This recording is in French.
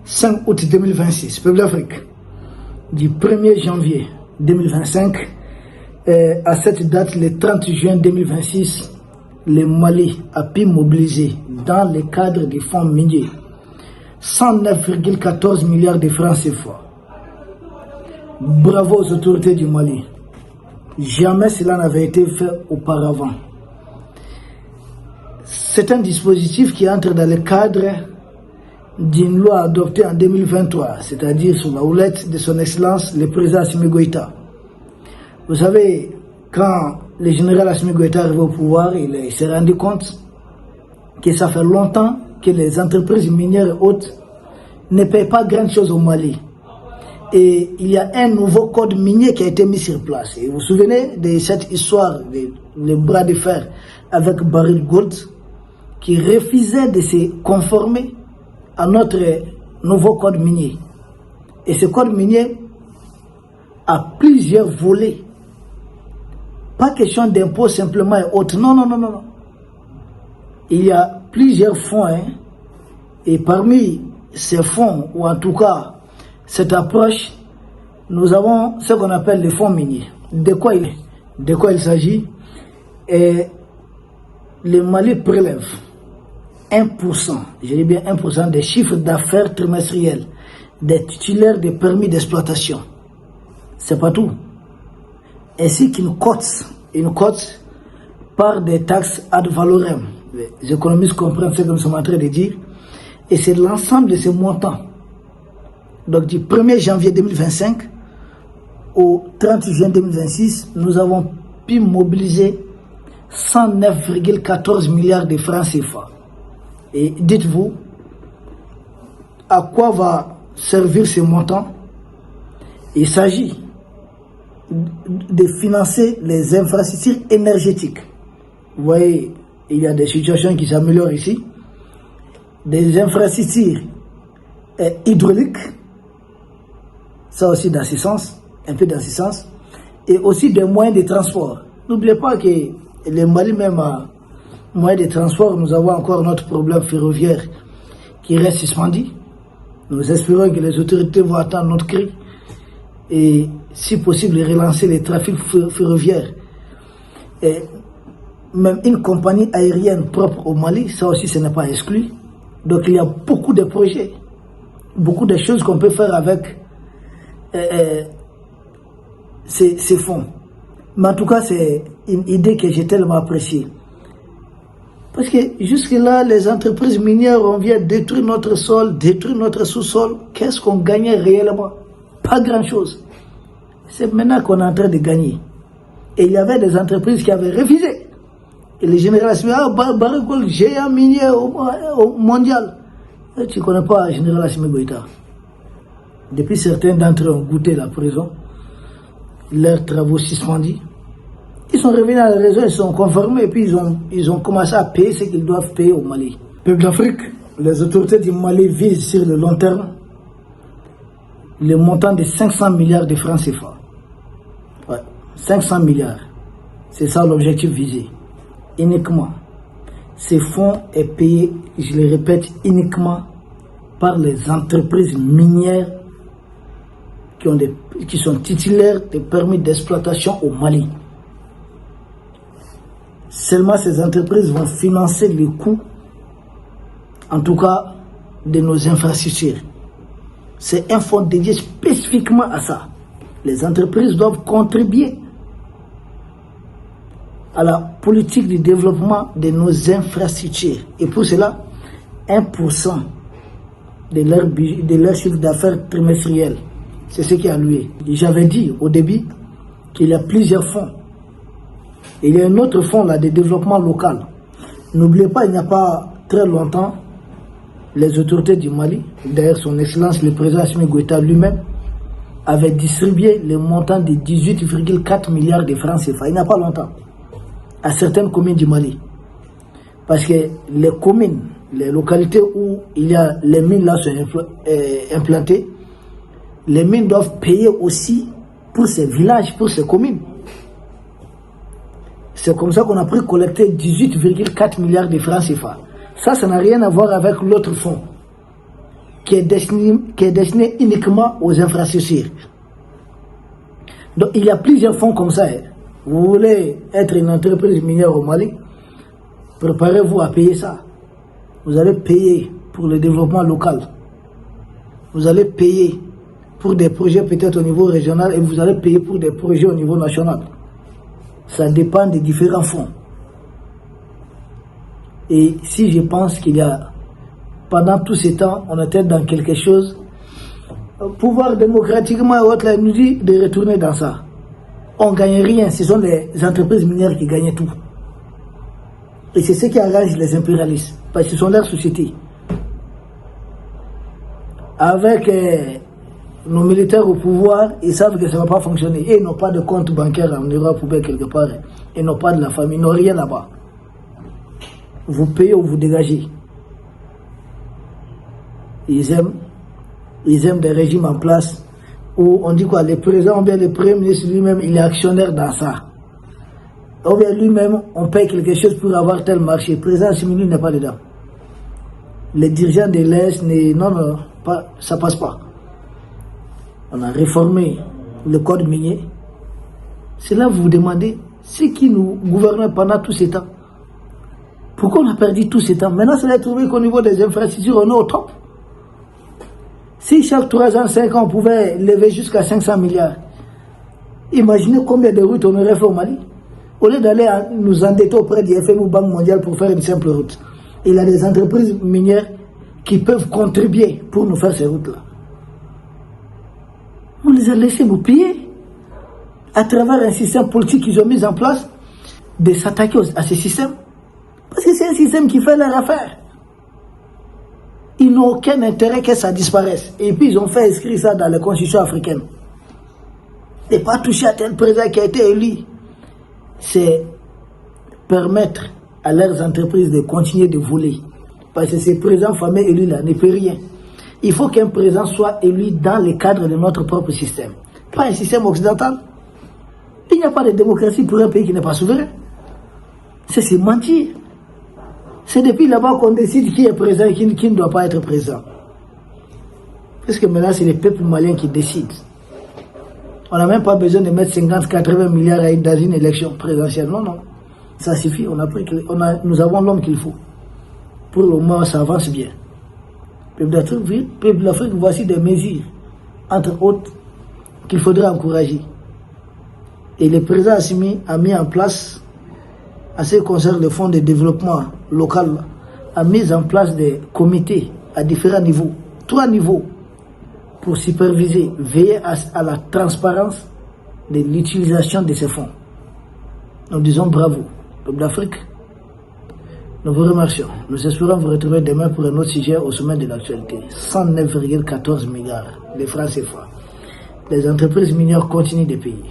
5 août 2026, peuple d'Afrique, du 1er janvier 2025, à cette date, le 30 juin 2026, le Mali a pu mobiliser dans le cadre des fonds miniers 109,14 milliards de francs CFA. Bravo aux autorités du Mali. Jamais cela n'avait été fait auparavant. C'est un dispositif qui entre dans le cadre d'une loi adoptée en 2023, c'est-à-dire sous la houlette de son Excellence, le président Assimi Goïta. Vous savez, quand le général Assimi Goïta arrive au pouvoir, il s'est rendu compte que ça fait longtemps que les entreprises minières et autres ne payent pas grand chose au Mali. Et il y a un nouveau code minier qui a été mis sur place. Et vous vous souvenez de cette histoire, le bras de fer avec Barrick Gold, qui refusait de se conformer à notre nouveau code minier. Et ce code minier a plusieurs volets. Pas question d'impôt simplement et autres. Non, non, non, non, non. Il y a plusieurs fonds. Et parmi ces fonds, ou en tout cas cette approche, nous avons ce qu'on appelle les fonds miniers. De quoi il s'agit? Et le Mali prélève 1%, je dis bien 1% des chiffres d'affaires trimestriels des titulaires des permis d'exploitation. C'est pas tout. Ainsi qu'une cote par des taxes ad valorem. Les économistes comprennent ce que nous sommes en train de dire. Et c'est l'ensemble de ces montants. Donc du 1er janvier 2025 au 30 juin 2026, nous avons pu mobiliser 109,14 milliards de francs CFA. Et dites-vous, à quoi va servir ce montant? Il s'agit de financer les infrastructures énergétiques. Vous voyez, il y a des situations qui s'améliorent ici. Des infrastructures hydrauliques, ça aussi dans ce sens, un peu dans ce sens, et aussi des moyens de transport. N'oubliez pas que le Mali même a moyens de transport, nous avons encore notre problème ferroviaire qui reste suspendu. Nous espérons que les autorités vont attendre notre cri et si possible relancer les trafics ferroviaires. Et même une compagnie aérienne propre au Mali, ça aussi ce n'est pas exclu. Donc il y a beaucoup de projets, beaucoup de choses qu'on peut faire avec ces fonds. Mais en tout cas, c'est une idée que j'ai tellement appréciée. Parce que jusque-là, les entreprises minières, on vient détruire notre sol, détruire notre sous-sol. Qu'est-ce qu'on gagnait réellement? Pas grand-chose. C'est maintenant qu'on est en train de gagner. Et il y avait des entreprises qui avaient refusé. Et les généraux Assimi, Barrick Gold, géant minier au mondial. Et tu ne connais pas le général Assimi Goïta. Depuis, certains d'entre eux ont goûté la prison, leurs travaux suspendus. Ils sont revenus à la raison, ils sont conformés et puis ils ont commencé à payer ce qu'ils doivent payer au Mali. Peuple d'Afrique, les autorités du Mali visent sur le long terme le montant de 500 milliards de francs CFA. Ouais, 500 milliards. C'est ça l'objectif visé. Uniquement. Ces fonds est payé, je le répète, uniquement par les entreprises minières qui sont titulaires des permis d'exploitation au Mali. Seulement ces entreprises vont financer les coûts, en tout cas, de nos infrastructures. C'est un fonds dédié spécifiquement à ça. Les entreprises doivent contribuer à la politique de développement de nos infrastructures. Et pour cela, 1% de leur chiffre d'affaires trimestriel, c'est ce qui est alloué. J'avais dit au début qu'il y a plusieurs fonds. Il y a un autre fonds là de développement local. N'oubliez pas, il n'y a pas très longtemps, les autorités du Mali, d'ailleurs son Excellence le président Assimi Goïta lui-même, avait distribué le montant de 18,4 milliards de francs CFA. Il n'y a pas longtemps, à certaines communes du Mali. Parce que les communes, les localités où il y a les mines là sont implantées, les mines doivent payer aussi pour ces villages, pour ces communes. C'est comme ça qu'on a pu collecter 18,4 milliards de francs CFA. Ça n'a rien à voir avec l'autre fonds. qui est destiné uniquement aux infrastructures. Donc il y a plusieurs fonds comme ça. Vous voulez être une entreprise minière au Mali, préparez-vous à payer ça. Vous allez payer pour le développement local. Vous allez payer pour des projets peut-être au niveau régional et vous allez payer pour des projets au niveau national. Ça dépend des différents fonds. Et si je pense qu'il y a, pendant tous ces temps, on était dans quelque chose, pouvoir démocratiquement et autres, nous dit de retourner dans ça. On ne gagne rien, ce sont les entreprises minières qui gagnent tout. Et c'est ce qui arrange les impérialistes, parce que ce sont leurs sociétés. Avec nos militaires au pouvoir, ils savent que ça ne va pas fonctionner. Et ils n'ont pas de compte bancaire en Europe ou bien quelque part. Ils n'ont pas de la famille, ils n'ont rien là-bas. Vous payez ou vous dégagez. Ils aiment des régimes en place où on dit quoi, le président ou bien le premier ministre lui-même, il est actionnaire dans ça. Ou bien lui-même, on paye quelque chose pour avoir tel marché. Le président Assimi n'est pas dedans. Les dirigeants de l'Est, non, ça passe pas. On a réformé le code minier. C'est là que vous vous demandez, c'est qui nous gouvernait pendant tous ces temps? Pourquoi on a perdu tous ces temps? Maintenant, c'est trouvé qu'au niveau des infrastructures, on est au top. Si chaque 3 ans, 5 ans, on pouvait lever jusqu'à 500 milliards, imaginez combien de routes on aurait fait au Mali. Au lieu d'aller nous endetter auprès du FMI ou Banque mondiale pour faire une simple route. Il y a des entreprises minières qui peuvent contribuer pour nous faire ces routes-là. On les a laissés nous payer à travers un système politique qu'ils ont mis en place de s'attaquer à ce système. Parce que c'est un système qui fait leur affaire. Ils n'ont aucun intérêt que ça disparaisse. Et puis ils ont fait inscrire ça dans la constitution africaine. Et pas toucher à tel président qui a été élu. C'est permettre à leurs entreprises de continuer de voler. Parce que ces présidents fameux élus là ne peuvent rien. Il faut qu'un président soit élu dans le cadre de notre propre système. Pas un système occidental. Il n'y a pas de démocratie pour un pays qui n'est pas souverain. C'est mentir. C'est depuis là-bas qu'on décide qui est président et qui ne doit pas être président. Parce que maintenant, c'est les peuples maliens qui décident. On n'a même pas besoin de mettre 50-80 milliards dans une élection présidentielle. Non, non. Ça suffit. Nous avons l'homme qu'il faut. Pour le moment, ça avance bien. Peuple d'Afrique, voici des mesures, entre autres, qu'il faudrait encourager. Et le président Assimi a mis en place, à ce qui concerne le fonds de développement local, a mis en place des comités à différents niveaux, 3 niveaux, pour superviser, veiller à la transparence de l'utilisation de ces fonds. Nous disons bravo, peuple d'Afrique. Nous vous remercions. Nous espérons vous retrouver demain pour un autre sujet au sommet de l'actualité. 109,14 milliards de francs CFA. Les entreprises minières continuent de payer.